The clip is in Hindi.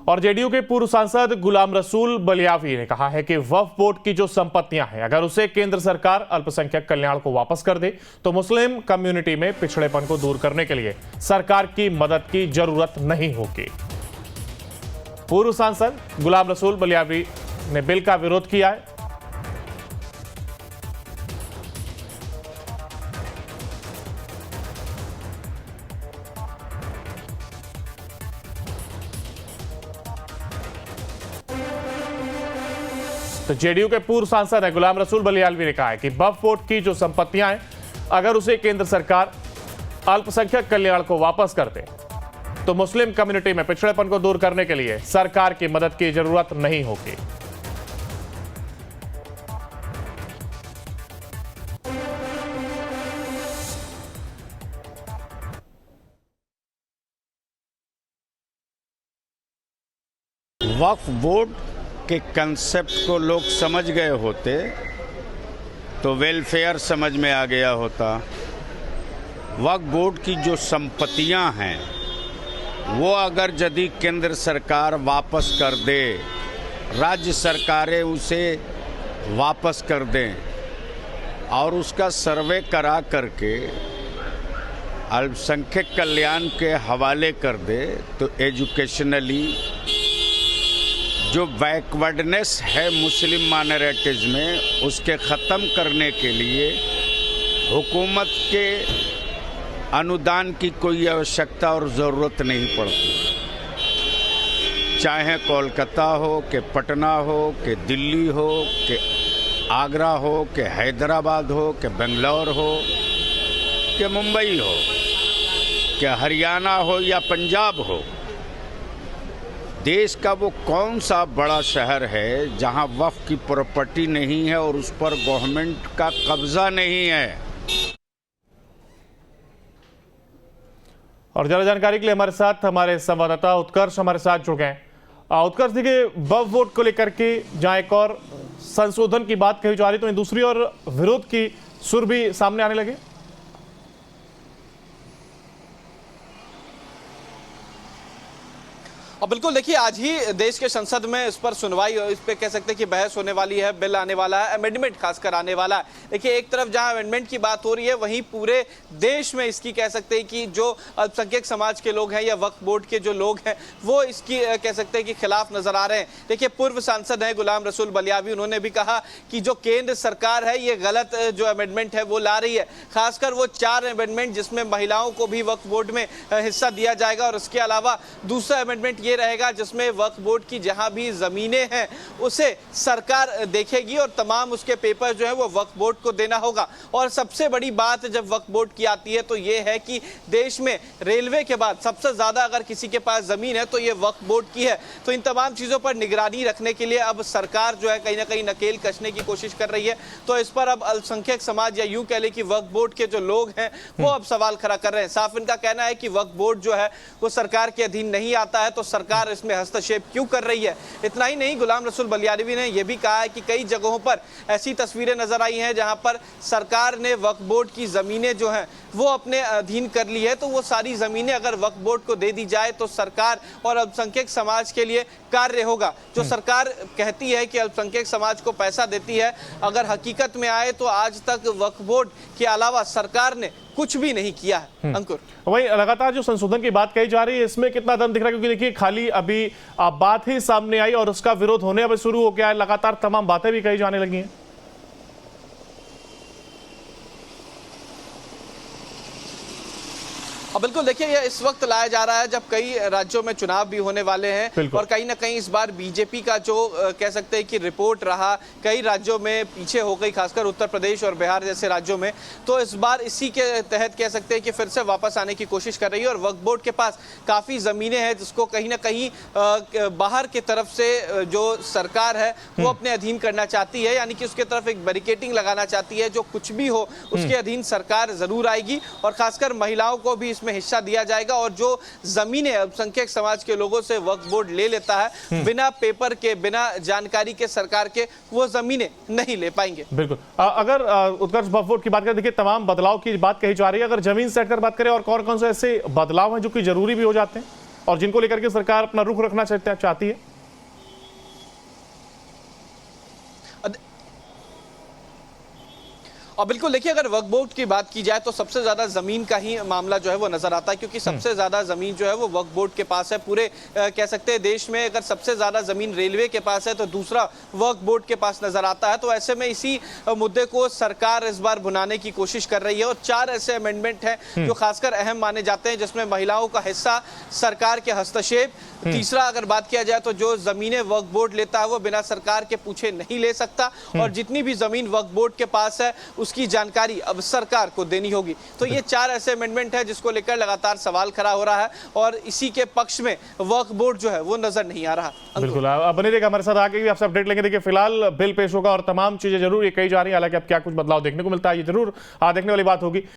और जेडीयू के पूर्व सांसद गुलाम रसूल बलियावी ने कहा है कि वक्फ बोर्ड की जो संपत्तियां हैं, अगर उसे केंद्र सरकार अल्पसंख्यक कल्याण को वापस कर दे तो मुस्लिम कम्युनिटी में पिछड़ेपन को दूर करने के लिए सरकार की मदद की जरूरत नहीं होगी। पूर्व सांसद गुलाम रसूल बलियावी ने बिल का विरोध किया है। तो जेडीयू के पूर्व सांसद है गुलाम रसूल बलियावी ने कहा है कि वक्फ बोर्ड की जो संपत्तियां हैं, अगर उसे केंद्र सरकार अल्पसंख्यक कल्याण को वापस कर दे तो मुस्लिम कम्युनिटी में पिछड़ेपन को दूर करने के लिए सरकार की मदद की जरूरत नहीं होगी। वक्फ बोर्ड के कंसेप्ट को लोग समझ गए होते तो वेलफेयर समझ में आ गया होता। वक्फ बोर्ड की जो संपत्तियां हैं वो अगर यदि केंद्र सरकार वापस कर दे, राज्य सरकारें उसे वापस कर दें और उसका सर्वे करा करके अल्पसंख्यक कल्याण के हवाले कर दे तो एजुकेशनली जो बैकवर्डनेस है मुस्लिम माइनॉरिटीज़ में, उसके ख़त्म करने के लिए हुकूमत के अनुदान की कोई आवश्यकता और ज़रूरत नहीं पड़ती। चाहे कोलकाता हो कि पटना हो कि दिल्ली हो कि आगरा हो कि हैदराबाद हो कि बेंगलोर हो कि मुंबई हो कि हरियाणा हो या पंजाब हो, देश का वो कौन सा बड़ा शहर है जहां वक्फ की प्रॉपर्टी नहीं है और उस पर गवर्नमेंट का कब्जा नहीं है। और ज्यादा जानकारी के लिए हमारे साथ हमारे संवाददाता उत्कर्ष हमारे साथ जुड़ गए। उत्कर्ष, देखिए वक्फ बोर्ड को लेकर के जहां एक और संशोधन की बात कही जा रही तो दूसरी ओर विरोध की सुर भी सामने आने लगे। और बिल्कुल देखिए, आज ही देश के संसद में इस पर सुनवाई, इस पे कह सकते हैं कि बहस होने वाली है, बिल आने वाला है, अमेंडमेंट खासकर आने वाला है। देखिए, एक तरफ जहां अमेंडमेंट की बात हो रही है, वहीं पूरे देश में इसकी कह सकते हैं कि जो अल्पसंख्यक समाज के लोग हैं या वक्फ बोर्ड के जो लोग हैं वो इसकी कह सकते हैं कि खिलाफ नजर आ रहे हैं। देखिए, पूर्व सांसद हैं गुलाम रसूल बलियावी, उन्होंने भी कहा कि जो केंद्र सरकार है ये गलत जो अमेंडमेंट है वो ला रही है, खासकर वो 4 अमेंडमेंट जिसमें महिलाओं को भी वक्फ बोर्ड में हिस्सा दिया जाएगा, और इसके अलावा दूसरा अमेंडमेंट ये रहेगा जिसमें वक्फ बोर्ड की जहां भी जमीनें हैं उसे सरकार देखेगी और तमाम उसके पेपर जो है वो वक्फ बोर्ड को देना होगा। और सबसे बड़ी बात जब वक्फ बोर्ड की आती है तो ये है कि देश में रेलवे के बाद सबसे ज्यादा अगर किसी के पास जमीन है तो ये वक्फ बोर्ड की है। तो इन तमाम चीजों पर निगरानी रखने के लिए अब सरकार जो है कहीं ना कहीं नकेल कसने की कोशिश कर रही है। तो इस पर अब अल्पसंख्यक समाज या यूं कह ले कि वक्फ बोर्ड के जो लोग हैं वो अब सवाल खड़ा कर रहे हैं। साफ इनका कहना है कि वक्फ बोर्ड जो है वो सरकार के अधीन नहीं आता है तो सरकार इसमें हस्तक्षेप क्यों कर रही है। इतना ही नहीं, गुलाम रसूल बलियावी ने यह भी कहा है कि कई जगहों पर ऐसी तस्वीरें नजर आई हैं जहां पर सरकार ने वक्फ बोर्ड की जमीनें जो हैं वो अपने अधीन कर ली है, तो वो सारी जमीनें अगर वक्फ बोर्ड को दे दी जाए तो सरकार और अल्पसंख्यक समाज के लिए कार्य होगा। जो सरकार कहती है कि अल्पसंख्यक समाज को पैसा देती है, अगर हकीकत में आए तो आज तक वक्फ बोर्ड के अलावा सरकार ने कुछ भी नहीं किया है। अंकुर, वही लगातार जो संशोधन की बात कही जा रही है इसमें कितना दम दिख रहा है, क्योंकि देखिए खाली अभी बात ही सामने आई और उसका विरोध होने अब शुरू हो गया है, लगातार तमाम बातें भी कही जाने लगी हैं। और बिल्कुल देखिए, ये इस वक्त लाया जा रहा है जब कई राज्यों में चुनाव भी होने वाले हैं और कहीं ना कहीं इस बार बीजेपी का जो कह सकते हैं कि रिपोर्ट रहा कई राज्यों में पीछे हो गई, खासकर उत्तर प्रदेश और बिहार जैसे राज्यों में। तो इस बार इसी के तहत कह सकते हैं कि फिर से वापस आने की कोशिश कर रही है और वक्फ बोर्ड के पास काफ़ी ज़मीनें हैं जिसको कहीं ना कहीं बाहर की तरफ से जो सरकार है वो अपने अधीन करना चाहती है, यानी कि उसके तरफ एक बैरिकेडिंग लगाना चाहती है। जो कुछ भी हो उसके अधीन सरकार ज़रूर आएगी और खासकर महिलाओं को भी में हिस्सा दिया जाएगा। और जो जमीनें अल्पसंख्यक समाज के लोगों से वक्फ बोर्ड ले लेता है बिना पेपर के, बिना जानकारी के सरकार के, वो जमीनें नहीं ले पाएंगे। बिल्कुल, अगर उत्कर्ष वक्फ बोर्ड की बात करें, देखिए तमाम बदलाव की बात कही जा रही है, अगर जमीन सेट कर बात करें और कौन कौन से ऐसे बदलाव हैं जो कि जरूरी भी हो जाते हैं। और जिनको लेकर के सरकार अपना रुख रखना चाहती है? और बिल्कुल देखिए, अगर वक्फ बोर्ड की बात की जाए तो सबसे ज्यादा जमीन का ही मामला जो है वो नजर आता है, क्योंकि सबसे ज्यादा जमीन जो है वो वक्फ बोर्ड के पास है। पूरे कह सकते हैं देश में अगर सबसे ज्यादा जमीन रेलवे के पास है तो दूसरा वक्फ बोर्ड के पास नजर आता है। तो ऐसे में इसी मुद्दे को सरकार इस बार भुनाने की कोशिश कर रही है और 4 ऐसे अमेंडमेंट हैं जो खासकर अहम माने जाते हैं, जिसमें महिलाओं का हिस्सा, सरकार के हस्तक्षेप, तीसरा अगर बात किया जाए तो जो जमीनें वक्फ बोर्ड लेता है वो बिना सरकार के पूछे नहीं ले सकता, और जितनी भी जमीन वक्फ बोर्ड के पास है उसकी जानकारी अब सरकार को देनी होगी। तो ये 4 ऐसे अमेंडमेंट है जिसको लेकर लगातार सवाल खड़ा हो रहा है और इसी के पक्ष में वक्फ बोर्ड जो है वो नजर नहीं आ रहा। बिल्कुल, आप बने रहिएगा हमारे साथ, आगे भी आपसे अपडेट लेंगे। देखिए फिलहाल बिल पेश होगा और तमाम चीजें जरूर ये कही जा रही है, हालांकि अब क्या कुछ बदलाव देखने को मिलता है ये जरूर देखने वाली बात होगी।